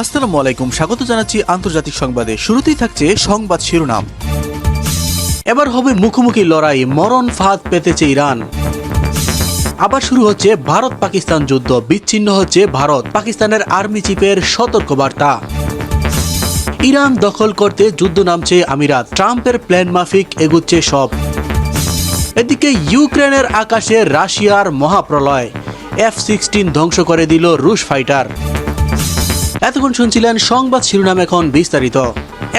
আসসালামু আলাইকুম, স্বাগত জানাচ্ছি আন্তর্জাতিক সংবাদে। শুরুতেই থাকছে সংবাদ শিরোনাম। এবার হবে মুখোমুখি লড়াই, মরণ ফাঁদ পেতেছে ইরান। আবার শুরু হচ্ছে ভারত পাকিস্তান যুদ্ধ, বিচ্ছিন্ন হচ্ছে ভারত, পাকিস্তানের আর্মি চিফের সতর্কবার্তা। ইরান দখল করতে যুদ্ধ নামছে আমিরাত, ট্রাম্পের প্ল্যান মাফিক এগুচ্ছে সব। এদিকে ইউক্রেনের আকাশে রাশিয়ার মহাপ্রলয়, F-16 ধ্বংস করে দিল রুশ ফাইটার। এতক্ষণ শুনছিলেন সংবাদ শিরোনাম, এখন বিস্তারিত।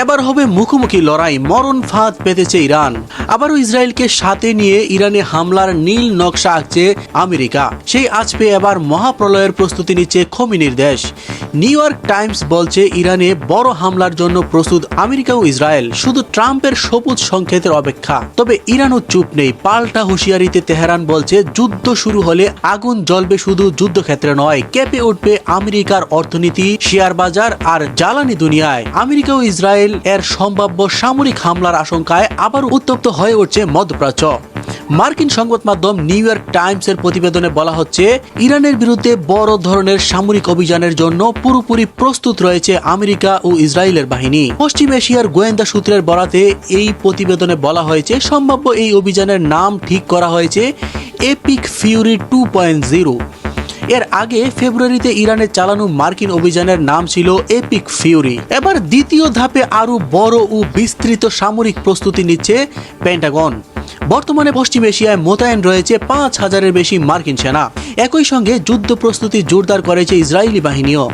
এবার হবে মুখোমুখি লড়াই, মরণ ফাঁদ পেতেছে ইরান। আবারও ইসরায়েলকে সাথে নিয়ে ইরানে হামলার নীল নকশা আঁকছে আমেরিকা। সেই আজ পেয়ে এবার মহাপ্রলয়ের প্রস্তুতি নিচ্ছে খোমেনির দেশ। নিউ ইয়র্ক টাইমস বলছে ইরানে বড় হামলার জন্য প্রস্তুত আমেরিকা ও ইসরায়েল, শুধু ট্রাম্পের সবুজ সংকেতের অপেক্ষা। তবে ইরানও চুপ নেই, পাল্টা হুঁশিয়ারিতে তেহরান বলছে যুদ্ধ শুরু হলে আগুন জ্বলবে শুধু যুদ্ধক্ষেত্রে নয়, কেঁপে উঠবে আমেরিকার অর্থনীতি, শেয়ার বাজার আর জ্বালানি দুনিয়ায়। আমেরিকা ও ইসরায়েল এর সম্ভাব্য সামরিক হামলার আশঙ্কায় আবার উত্তপ্ত হয়ে উঠছে মধ্যপ্রাচ্য। মার্কিন সংবাদ মাধ্যম নিউ ইয়র্ক টাইমস এর প্রতিবেদনে বলা হচ্ছে, ইরানের বিরুদ্ধে বড় ধরনের সামরিক অভিযানের জন্য পুরোপুরি প্রস্তুত রয়েছে আমেরিকা ও ইসরায়েলের বাহিনী। পশ্চিম এশিয়ার গোয়েন্দা সূত্রের বরাতে এই প্রতিবেদনে বলা হয়েছে, সম্ভাব্য এই অভিযানের নাম ঠিক করা হয়েছে এপিক ফিউরি 2.0। এর আগে ফেব্রুয়ারিতে ইরানে চালানো মার্কিন অভিযানের নাম ছিল এপিক ফিউরি। এবার দ্বিতীয় ধাপে আরো বড় ও বিস্তৃত সামরিক প্রস্তুতি নিচ্ছে পেন্টাগন। বর্তমানে পশ্চিম এশিয়ায় মোতায়েন রয়েছে 5,000-এর বেশি মার্কিন সেনা। একই সঙ্গে যুদ্ধ প্রস্তুতি জোরদার করেছে ইসরায়েলি বাহিনীও।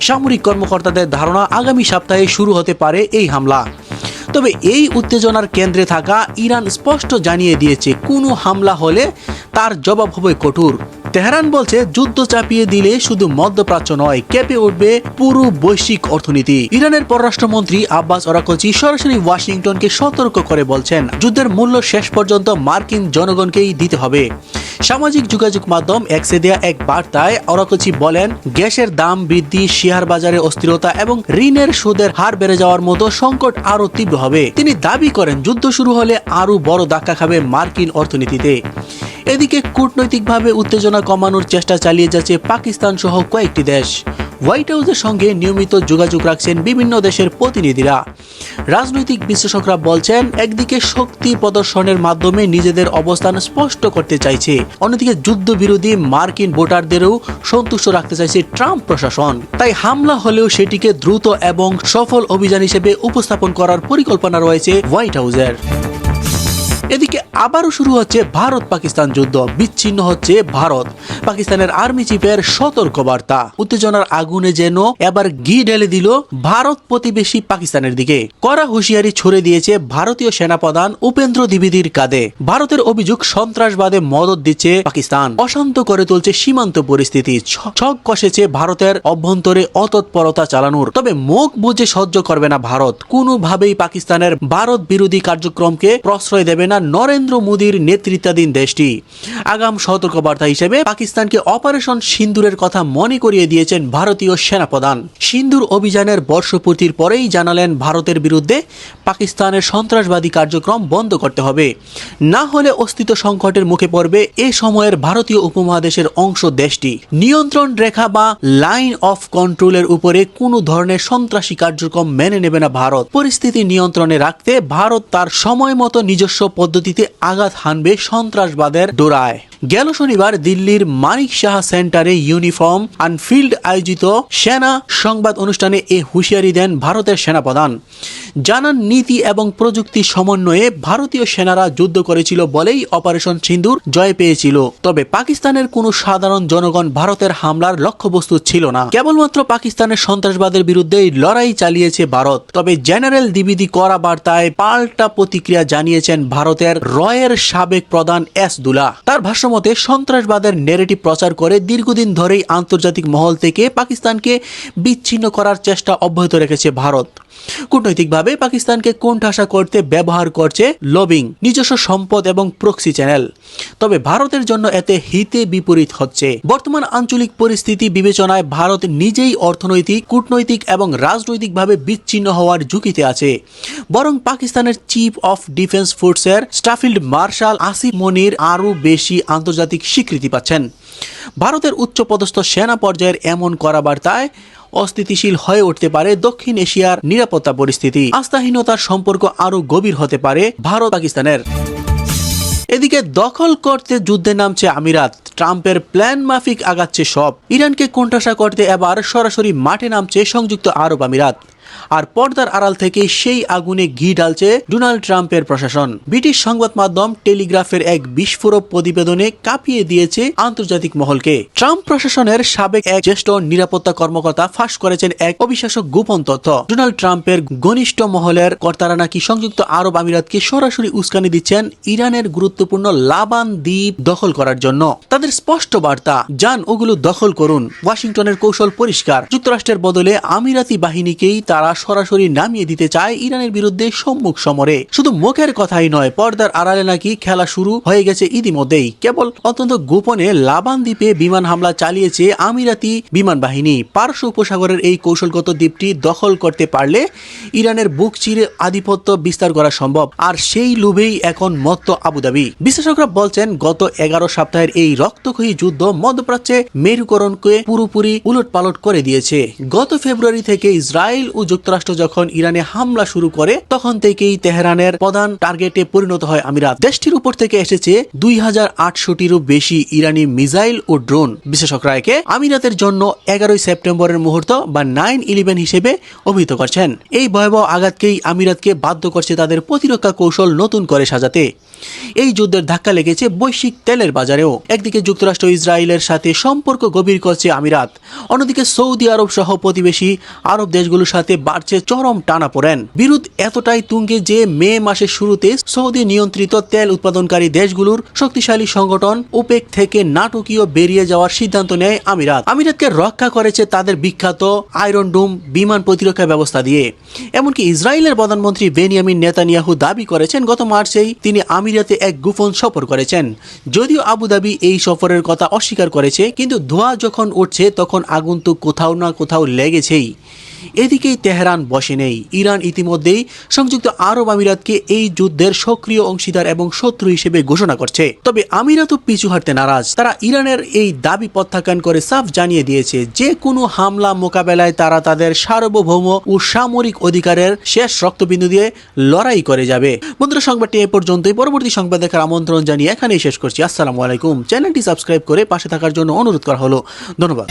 সামরিক কর্মকর্তাদের ধারণা, আগামী সপ্তাহে শুরু হতে পারে এই হামলা। তবে এই উত্তেজনার কেন্দ্রে থাকা ইরান স্পষ্ট জানিয়ে দিয়েছে, কোনো হামলা হলে তার জবাব হবে কঠোর। তেহরান বলছে, যুদ্ধ চাপিয়ে দিলে শুধু মধ্যপ্রাচ্য নয়, কেঁপে উঠবে পুরো বৈশ্বিক অর্থনীতি। ইরানের পররাষ্ট্রমন্ত্রী আব্বাস আরাকচি সরাসরি ওয়াশিংটনকে সতর্ক করে বলছেন, যুদ্ধের মূল্য শেষ পর্যন্ত মার্কিন জনগণকেই দিতে হবে। সামাজিক যোগাযোগ মাধ্যম এক্সে দেয়া এক বার্তায় আরাকচি বলেন, গ্যাসের দাম বৃদ্ধি, শেয়ার বাজারে অস্থিরতা এবং ঋণের সুদের হার বেড়ে যাওয়ার মতো সংকট আরো তীব্র হবে। তিনি দাবি করেন, যুদ্ধ শুরু হলে আরো বড় ধাক্কা খাবে মার্কিন অর্থনীতিতে। এদিকে কূটনৈতিকভাবে উত্তেজনা কমানোর চেষ্টা চালিয়ে যাচ্ছে পাকিস্তান সহ কয়েকটি দেশ। হোয়াইট হাউসের সঙ্গে নিয়মিত যোগাযোগ রাখছেন বিভিন্ন দেশের প্রতিনিধিরা। রাজনৈতিক বিশ্লেষকরা বলছেন, একদিকে শক্তি প্রদর্শনের মাধ্যমে নিজেদের অবস্থান স্পষ্ট করতে চাইছে, অন্যদিকে যুদ্ধবিরোধী মার্কিন ভোটারদেরও সন্তুষ্ট রাখতে চাইছে ট্রাম্প প্রশাসন। তাই হামলা হলেও সেটিকে দ্রুত এবং সফল অভিযান হিসেবে উপস্থাপন করার পরিকল্পনা রয়েছে হোয়াইট হাউসের। এদিকে আবারও শুরু হচ্ছে ভারত পাকিস্তান যুদ্ধ, বিচ্ছিন্ন হচ্ছে ভারত, পাকিস্তানের আর্মি চিফের সতর্কবার্তা। উত্তেজনার আগুনে যেন এবার ঘি ঢেলে দিল ভারত প্রতিবেশী পাকিস্তানের দিকে। কড়া হুঁশিয়ারি ছড়ে দিয়েছে ভারতীয় সেনাপ্রধান উপেন্দ্র দ্বিবেদীর কাঁধে। ভারতের অভিযোগ, সন্ত্রাসবাদে মদদ দিচ্ছে পাকিস্তান, অশান্ত করে তুলছে সীমান্ত পরিস্থিতি, ছক কষেছে ভারতের অভ্যন্তরে অতৎপরতা চালানোর। তবে মুখ বুঝে সহ্য করবে না ভারত, কোনোভাবেই পাকিস্তানের ভারত বিরোধী কার্যক্রমকে প্রশ্রয় দেবে না নরেন্দ্র মোদীর নেতৃত্বাধীন দেশটি। আগাম সতর্কবার্তা হিসেবে পাকিস্তানকে অপারেশন সিন্দুরের কথা মনে করিয়ে দিয়েছেন ভারতীয় সেনাপ্রধান। সিন্দুর অভিযানের বর্ষপূর্তির পরেই জানালেন, ভারতের বিরুদ্ধে পাকিস্তানের সন্ত্রাসবাদী কার্যক্রম বন্ধ করতে হবে, না হলে অস্তিত্ব সংকটের মুখে পড়বে এ সময়ের ভারতীয় উপমহাদেশের অংশ দেশটি। নিয়ন্ত্রণ রেখা বা লাইন অফ কন্ট্রোলের উপরে কোনো ধরনের সন্ত্রাসী কার্যক্রম মেনে নেবে না ভারত। পরিস্থিতি নিয়ন্ত্রণে রাখতে ভারত তার সময় মতো নিজস্ব পদ্ধতিতে আঘাত হানবে সন্ত্রাসবাদের ডোরায়। গেল শনিবার দিল্লির মানিক শাহ সেন্টারে ইউনিফর্ম আনফিল্ড আয়োজিত সেনা সংবাদ অনুষ্ঠানে এ হুঁশিয়ারি দেন ভারতের সেনাপ্রধান। জানান, নীতি এবং প্রযুক্তি সমন্বয়ে ভারতীয় সেনারা যুদ্ধ করেছিল বলেই অপারেশন সিন্দুর জয় পেয়েছিল। তবে পাকিস্তানের কোনো সাধারণ জনগণ ভারতের হামলার লক্ষ্যবস্তু ছিল না, কেবলমাত্র পাকিস্তানের সন্ত্রাসবাদের বিরুদ্ধেই লড়াই চালিয়েছে ভারত। তবে জেনারেল দ্বিবেদী কড়া বার্তায় পাল্টা প্রতিক্রিয়া জানিয়েছেন ভারতের রয়ের সাবেক প্রধান এস দুলা। তার ভাষ্যমতে, সন্ত্রাসবাদের নেরেটিভ প্রচার করে দীর্ঘদিন ধরেই আন্তর্জাতিক মহল থেকে পাকিস্তানকে বিচ্ছিন্ন করার চেষ্টা অব্যাহত রেখেছে ভারত। কূটনৈতিকভাবে পাকিস্তানকে কোণঠাসা করতে ব্যবহার করছে লবিং, নিজস্ব সম্পদ এবং প্রক্সি চ্যানেল। তবে ভারতের জন্য এতে হিতে বিপরীত হচ্ছে। বর্তমান আঞ্চলিক পরিস্থিতি বিবেচনায় ভারত নিজেই অর্থনৈতিক, কূটনৈতিক এবং রাজনৈতিকভাবে বিচ্ছিন্ন হওয়ার ঝুঁকিতে আছে। বরং পাকিস্তানের চিফ অফ ডিফেন্স ফোর্সের স্টাফিল্ড মার্শাল আসিফ মনির আরও বেশি আন্তর্জাতিক স্বীকৃতি পাচ্ছেন। ভারতের উচ্চপদস্থ সেনা পর্যায়ের এমন কড়া বার্তায় অস্থিতিশীল হয়ে উঠতে পারে দক্ষিণ এশিয়ার নিরাপত্তা পরিস্থিতি। আস্থাহীনতার সম্পর্ক আরো গভীর হতে পারে ভারত পাকিস্তানের। এদিকে দখল করতে যুদ্ধে নামছে আমিরাত। ট্রাম্পের প্ল্যান মাফিক আগাচ্ছে সব। ইরানকে কোণঠাসা করতে এবার সরাসরি মাঠে নামছে সংযুক্ত আরব আমিরাত। আর পর্দার আড়াল থেকে সেই আগুনে ঘি ঢালছে ডোনাল্ড ট্রাম্পের প্রশাসন। ব্রিটিশ সংবাদ মাধ্যম টেলিগ্রাফের এক বিস্ফোরক প্রতিবেদনে কাঁপিয়ে দিয়েছে আন্তর্জাতিক মহলকে। ট্রাম্প প্রশাসনের সাবেক এক জ্যেষ্ঠ নিরাপত্তা কর্মকর্তা ফাঁস করেছেন এক অবিশ্বাস্য গোপন তথ্য। ডোনাল্ড ট্রাম্পের ঘনিষ্ঠ মহলের কর্তারা নাকি সংযুক্ত আরব আমিরাতকে সরাসরি উস্কানি দিচ্ছেন ইরানের গুরুত্বপূর্ণ লাবান দ্বীপ দখল করার জন্য। তাদের স্পষ্ট বার্তা, যান ওগুলো দখল করুন। ওয়াশিংটনের কৌশল পরিষ্কার, যুক্তরাষ্ট্রের বদলে আমিরাতি বাহিনীকেই তারা সরাসরি নামিয়ে দিতে চায় ইরানের বিরুদ্ধে সম্মুখ সমরে। শুধু মুখের কথাই নয়, পর্দার আড়ালে নাকি খেলা শুরু হয়ে গেছে ইতিমধ্যেই। কেবল অত্যন্ত গোপনে লাবান দ্বীপে বিমান হামলা চালিয়েছে আমিরাতি বিমান বাহিনী। পারস্য উপসাগরের এই কৌশলগত দ্বীপটি দখল করতে পারলে ইরানের বুক চিরে আধিপত্য বিস্তার করা সম্ভব। আর সেই লোভেই এখন মত্ত আবুধাবি। বিশ্লেষকরা বলছেন, গত 11 সপ্তাহের এই রক্তক্ষয়ী যুদ্ধ মধ্যপ্রাচ্যে মেরুকরণকে পুরোপুরি উলটপালট করে দিয়েছে। গত ফেব্রুয়ারি থেকে ইসরায়েল ও যুক্তরাষ্ট্র যখন ইরানে হামলা শুরু করে, তখন থেকেই তেহরানের প্রধান টার্গেটে পরিণত হয় আমিরাত। দেশটির উপর থেকে এসেছে 2800টিরও বেশি ইরানি মিসাইল ও ড্রোন। বিশ্লেষকরা একে আমিরাতের জন্য 11 সেপ্টেম্বরের মুহূর্ত বা 9/11 হিসেবে অভিহিত করছেন। এই ভয়াবহ আঘাতকেই আমিরাতকে বাধ্য করছে তাদের প্রতিরক্ষা কৌশল নতুন করে সাজাতে। এই যুদ্ধের ধাক্কা লেগেছে বৈশ্বিক তেলের বাজারেও। একদিকে যুক্তরাষ্ট্র ইসরায়েলের সাথে সম্পর্ক গভীর করছে আমিরাত, অন্যদিকে সৌদি আরব সহ প্রতিবেশী আরব দেশগুলোর সাথে বাড়ছে চরম টানাপোড়েন। বিরোধ এতটাই তুঙ্গে যে মে মাসের শুরুতে সৌদি নিয়ন্ত্রিত তেল উৎপাদনকারী দেশগুলোর শক্তিশালী সংগঠন ওপেক থেকে নাটকীয় বেরিয়ে যাওয়ার সিদ্ধান্ত নেয় আমিরাত। আমিরাতকে রক্ষা করেছে তাদের বিখ্যাত আয়রন ডোম বিমান প্রতিরক্ষা ব্যবস্থা দিয়ে। এমনকি ইসরায়েলের প্রধানমন্ত্রী বেনিয়ামিন নেতানিয়াহু দাবি করেছেন, গত মার্চেই তিনি আমিরাতে এক গোপন সফর করেছেন। যদিও আবুধাবি এই সফরের কথা অস্বীকার করেছে, কিন্তু ধোঁয়া যখন উঠছে তখন আগুন তো কোথাও না কোথাও লেগেছেই। এদিকেই তেহরান বসে নেই। ইরান ইতিমধ্যেই সংযুক্ত আরব আমিরাতকে এই যুদ্ধের সক্রিয় অংশীদার এবং শত্রু হিসেবে ঘোষণা করছে। তবে আমিরাতও পিছু হাঁটতে নারাজ। তারা ইরানের এই দাবি প্রত্যাখ্যান করে সাফ জানিয়ে দিয়েছে, যে কোনো হামলা মোকাবেলায় তারা তাদের সার্বভৌম ও সামরিক অধিকারের শেষ রক্তবিন্দু দিয়ে লড়াই করে যাবে। বন্ধুরা, সংবাদটি এ পর্যন্তই। পরবর্তী সংবাদ দেখার আমন্ত্রণ জানিয়ে এখানেই শেষ করছি। আসসালামু আলাইকুম। চ্যানেলটি সাবস্ক্রাইব করে পাশে থাকার জন্য অনুরোধ করা হলো। ধন্যবাদ।